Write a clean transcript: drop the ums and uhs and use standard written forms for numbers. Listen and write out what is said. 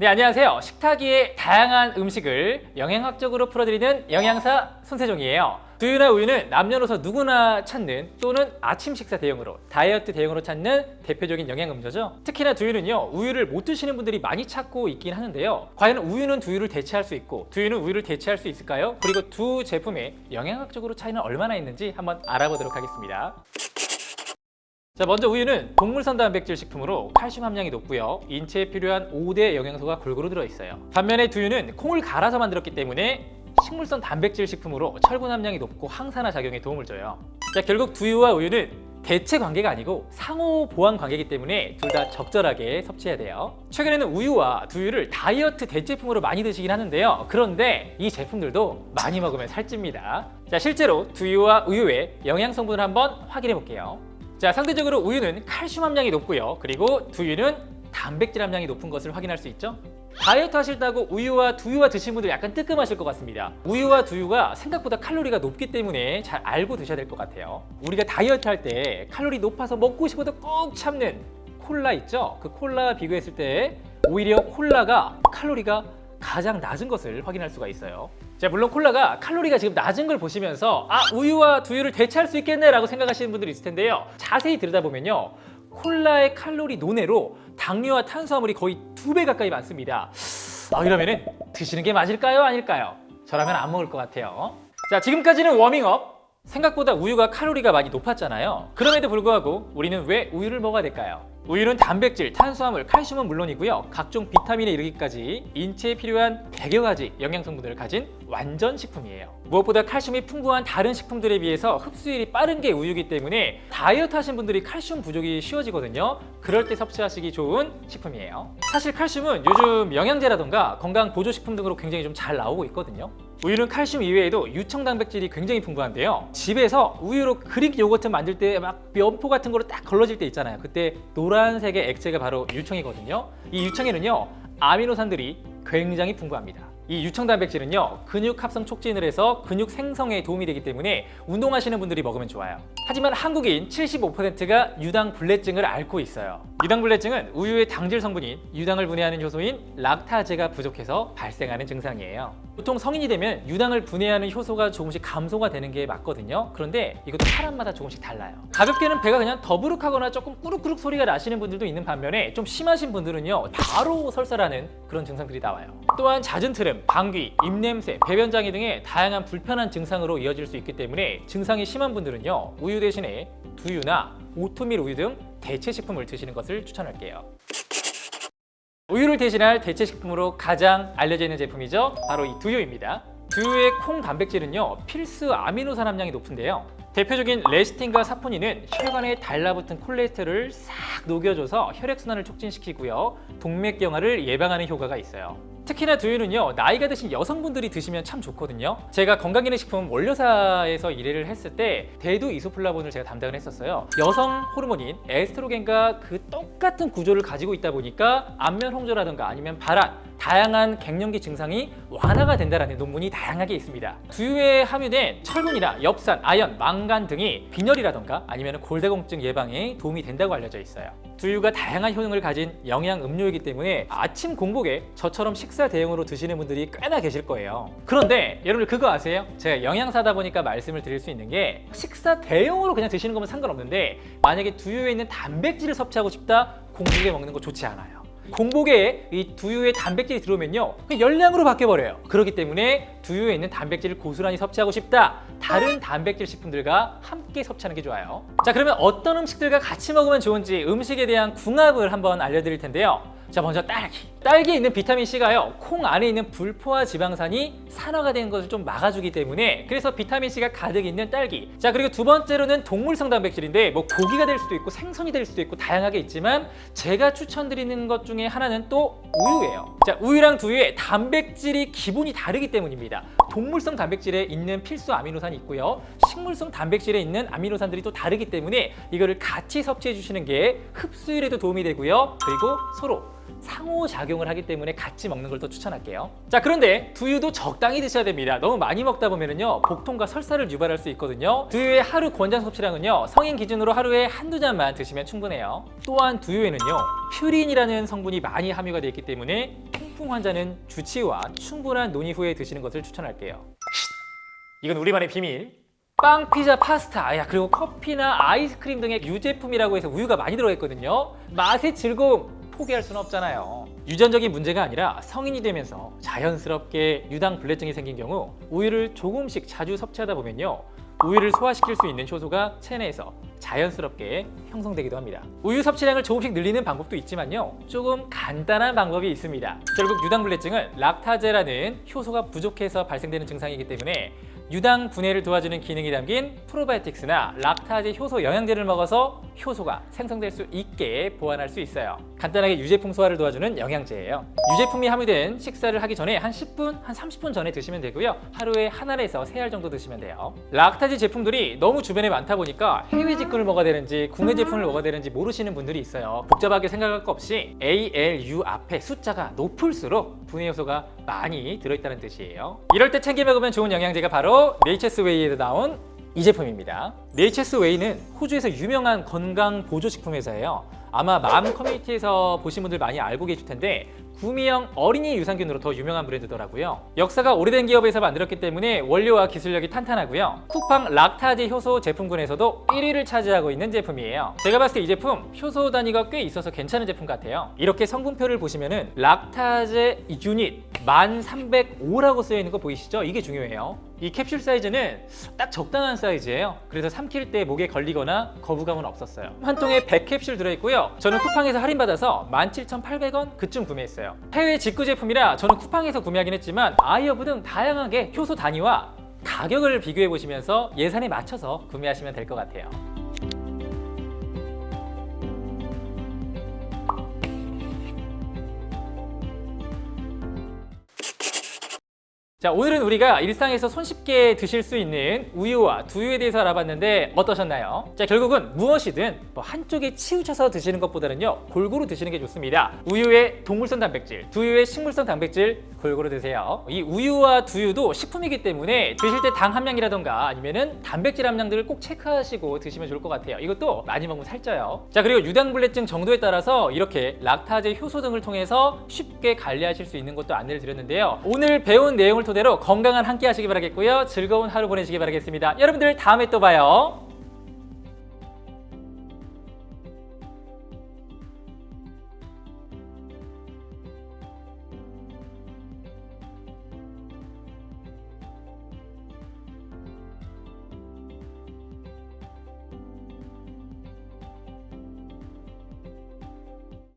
네, 안녕하세요. 식탁위의 다양한 음식을 영양학적으로 풀어드리는 영양사 손세종이에요. 두유나 우유는 남녀노소 누구나 찾는 또는 아침 식사 대용으로, 다이어트 대용으로 찾는 대표적인 영양음료죠. 특히나 두유는요, 우유를 못 드시는 분들이 많이 찾고 있긴 하는데요. 과연 우유는 두유를 대체할 수 있고 두유는 우유를 대체할 수 있을까요? 그리고 두 제품의 영양학적으로 차이는 얼마나 있는지 한번 알아보도록 하겠습니다. 자, 먼저 우유는 동물성 단백질 식품으로 칼슘 함량이 높고요. 인체에 필요한 5대 영양소가 골고루 들어있어요. 반면에 두유는 콩을 갈아서 만들었기 때문에 식물성 단백질 식품으로 철분 함량이 높고 항산화 작용에 도움을 줘요. 자, 결국 두유와 우유는 대체 관계가 아니고 상호 보완 관계이기 때문에 둘 다 적절하게 섭취해야 돼요. 최근에는 우유와 두유를 다이어트 대체품으로 많이 드시긴 하는데요. 그런데 이 제품들도 많이 먹으면 살찝니다. 자, 실제로 두유와 우유의 영양 성분을 한번 확인해 볼게요. 자, 상대적으로 우유는 칼슘 함량이 높고요. 그리고 두유는 단백질 함량이 높은 것을 확인할 수 있죠. 다이어트 하실다고 우유와 두유와 드신 분들 약간 뜨끔하실 것 같습니다. 우유와 두유가 생각보다 칼로리가 높기 때문에 잘 알고 드셔야 될 것 같아요. 우리가 다이어트 할 때 칼로리 높아서 먹고 싶어도 꼭 참는 콜라 있죠? 그 콜라와 비교했을 때 오히려 콜라가 칼로리가 가장 낮은 것을 확인할 수가 있어요. 자, 물론 콜라가 칼로리가 지금 낮은 걸 보시면서 우유와 두유를 대체할 수 있겠네 라고 생각하시는 분들이 있을 텐데요. 자세히 들여다보면요, 콜라의 칼로리 논외로 당류와 탄수화물이 거의 2배 가까이 많습니다. 이러면은 드시는 게 맞을까요? 아닐까요? 저라면 안 먹을 것 같아요. 자, 지금까지는 워밍업. 생각보다 우유가 칼로리가 많이 높았잖아요. 그럼에도 불구하고 우리는 왜 우유를 먹어야 될까요? 우유는 단백질, 탄수화물, 칼슘은 물론이고요. 각종 비타민에 이르기까지 인체에 필요한 100여 가지 영양 성분을 가진 완전 식품이에요. 무엇보다 칼슘이 풍부한 다른 식품들에 비해서 흡수율이 빠른 게 우유이기 때문에 다이어트 하신 분들이 칼슘 부족이 쉬워지거든요. 그럴 때 섭취하시기 좋은 식품이에요. 사실 칼슘은 요즘 영양제라던가 건강 보조식품 등으로 굉장히 좀 잘 나오고 있거든요. 우유는 칼슘 이외에도 유청 단백질이 굉장히 풍부한데요. 집에서 우유로 그릭 요거트 만들 때 막 면포 같은 거로 딱 걸러질 때 있잖아요. 그때 노란색의 액체가 바로 유청이거든요. 이 유청에는요, 아미노산들이 굉장히 풍부합니다. 이 유청 단백질은요, 근육 합성 촉진을 해서 근육 생성에 도움이 되기 때문에 운동하시는 분들이 먹으면 좋아요. 하지만 한국인 75%가 유당불내증을 앓고 있어요. 유당불내증은 우유의 당질 성분인 유당을 분해하는 효소인 락타제가 부족해서 발생하는 증상이에요. 보통 성인이 되면 유당을 분해하는 효소가 조금씩 감소가 되는 게 맞거든요. 그런데 이것도 사람마다 조금씩 달라요. 가볍게는 배가 그냥 더부룩하거나 조금 꾸룩꾸룩 소리가 나시는 분들도 있는 반면에 좀 심하신 분들은요, 바로 설사라는 그런 증상들이 나와요. 또한 잦은 트름, 방귀, 입냄새, 배변장애 등의 다양한 불편한 증상으로 이어질 수 있기 때문에 증상이 심한 분들은요, 우유 대신에 두유나 오트밀 우유 등 대체 식품을 드시는 것을 추천할게요. 우유를 대신할 대체 식품으로 가장 알려져 있는 제품이죠. 바로 이 두유입니다. 두유의 콩 단백질은요, 필수 아미노산 함량이 높은데요. 대표적인 레시틴과 사포닌은 혈관에 달라붙은 콜레스테롤을 싹 녹여줘서 혈액순환을 촉진시키고요, 동맥경화를 예방하는 효과가 있어요. 특히나 두유는요, 나이가 드신 여성분들이 드시면 참 좋거든요. 제가 건강기능식품 원료사에서 일을 했을 때 대두 이소플라본을 제가 담당을 했었어요. 여성 호르몬인 에스트로겐과 그 똑같은 구조를 가지고 있다 보니까 안면 홍조라든가 아니면 발한, 다양한 갱년기 증상이 완화가 된다는 논문이 다양하게 있습니다. 두유에 함유된 철분이나 엽산, 아연, 망간 등이 빈혈이라든가 아니면 골다공증 예방에 도움이 된다고 알려져 있어요. 두유가 다양한 효능을 가진 영양 음료이기 때문에 아침 공복에 저처럼 식사 대용으로 드시는 분들이 꽤나 계실 거예요. 그런데 여러분들 그거 아세요? 제가 영양사다 보니까 말씀을 드릴 수 있는 게, 식사 대용으로 그냥 드시는 거면 상관없는데 만약에 두유에 있는 단백질을 섭취하고 싶다, 공복에 먹는 거 좋지 않아요. 공복에 이 두유에 단백질이 들어오면요, 열량으로 바뀌어버려요. 그렇기 때문에 두유에 있는 단백질을 고스란히 섭취하고 싶다, 다른 단백질 식품들과 함께 섭취하는 게 좋아요. 자, 그러면 어떤 음식들과 같이 먹으면 좋은지 음식에 대한 궁합을 한번 알려드릴 텐데요. 자, 먼저 딸기에 있는 비타민C가요, 콩 안에 있는 불포화 지방산이 산화가 된 것을 좀 막아주기 때문에, 그래서 비타민C가 가득 있는 딸기. 자, 그리고 두 번째로는 동물성 단백질인데 뭐 고기가 될 수도 있고 생선이 될 수도 있고 다양하게 있지만 제가 추천드리는 것 중에 하나는 또 우유예요. 자, 우유랑 두유의 단백질이 기본이 다르기 때문입니다. 동물성 단백질에 있는 필수 아미노산이 있고요, 식물성 단백질에 있는 아미노산들이 또 다르기 때문에 이거를 같이 섭취해 주시는 게 흡수율에도 도움이 되고요, 그리고 서로 상호작용 작용을 하기 때문에 같이 먹는 걸 더 추천할게요. 자, 그런데 두유도 적당히 드셔야 됩니다. 너무 많이 먹다 보면은요 복통과 설사를 유발할 수 있거든요. 두유의 하루 권장 섭취량은요 성인 기준으로 하루에 한두 잔만 드시면 충분해요. 또한 두유에는요 퓨린이라는 성분이 많이 함유가 되어 있기 때문에 통풍 환자는 주치의와 충분한 논의 후에 드시는 것을 추천할게요. 이건 우리만의 비밀. 빵, 피자, 파스타, 그리고 커피나 아이스크림 등의 유제품이라고 해서 우유가 많이 들어있거든요. 맛의 즐거움 포기할 수는 없잖아요. 유전적인 문제가 아니라 성인이 되면서 자연스럽게 유당 불내증이 생긴 경우 우유를 조금씩 자주 섭취하다 보면요 우유를 소화시킬 수 있는 효소가 체내에서 자연스럽게 형성되기도 합니다. 우유 섭취량을 조금씩 늘리는 방법도 있지만요 조금 간단한 방법이 있습니다. 결국 유당불내증은 락타제라는 효소가 부족해서 발생되는 증상이기 때문에 유당 분해를 도와주는 기능이 담긴 프로바이오틱스나 락타제 효소 영양제를 먹어서 효소가 생성될 수 있게 보완할 수 있어요. 간단하게 유제품 소화를 도와주는 영양제예요. 유제품이 함유된 식사를 하기 전에 한 10분, 한 30분 전에 드시면 되고요. 하루에 한 알에서 세 알 정도 드시면 돼요. 락타제 제품들이 너무 주변에 많다 보니까 해외 직구를 먹어야 되는지 국내 제품을 먹어야 되는지 모르시는 분들이 있어요. 복잡하게 생각할 거 없이 ALU 앞에 숫자가 높을수록 분해 요소가 많이 들어있다는 뜻이에요. 이럴 때 챙겨 먹으면 좋은 영양제가 바로 네이처스웨이에서 나온 이 제품입니다. 네이처스웨이는 호주에서 유명한 건강 보조식품 회사예요. 아마 맘 커뮤니티에서 보신 분들 많이 알고 계실 텐데 구미형 어린이 유산균으로 더 유명한 브랜드더라고요. 역사가 오래된 기업에서 만들었기 때문에 원료와 기술력이 탄탄하고요. 쿠팡 락타제 효소 제품군에서도 1위를 차지하고 있는 제품이에요. 제가 봤을 때 이 제품 효소 단위가 꽤 있어서 괜찮은 제품 같아요. 이렇게 성분표를 보시면은 락타제 유닛 1305라고 쓰여 있는 거 보이시죠? 이게 중요해요. 이 캡슐 사이즈는 딱 적당한 사이즈예요. 그래서 삼킬 때 목에 걸리거나 거부감은 없었어요. 한 통에 100캡슐 들어있고요. 저는 쿠팡에서 할인받아서 17,800원 그쯤 구매했어요. 해외 직구 제품이라 저는 쿠팡에서 구매하긴 했지만 아이허브 등 다양하게 효소 단위와 가격을 비교해 보시면서 예산에 맞춰서 구매하시면 될 것 같아요. 자, 오늘은 우리가 일상에서 손쉽게 드실 수 있는 우유와 두유에 대해서 알아봤는데 어떠셨나요? 자, 결국은 무엇이든 한쪽에 치우쳐서 드시는 것보다는요 골고루 드시는 게 좋습니다. 우유의 동물성 단백질, 두유의 식물성 단백질 골고루 드세요. 이 우유와 두유도 식품이기 때문에 드실 때 당 함량이라던가 아니면은 단백질 함량들을 꼭 체크하시고 드시면 좋을 것 같아요. 이것도 많이 먹으면 살쪄요. 자, 그리고 유당불내증 정도에 따라서 이렇게 락타제 효소 등을 통해서 쉽게 관리하실 수 있는 것도 안내를 드렸는데요. 오늘 배운 내용을 토대로 건강한 한 끼 하시기 바라겠고요. 즐거운 하루 보내시기 바라겠습니다. 여러분들 다음에 또 봐요.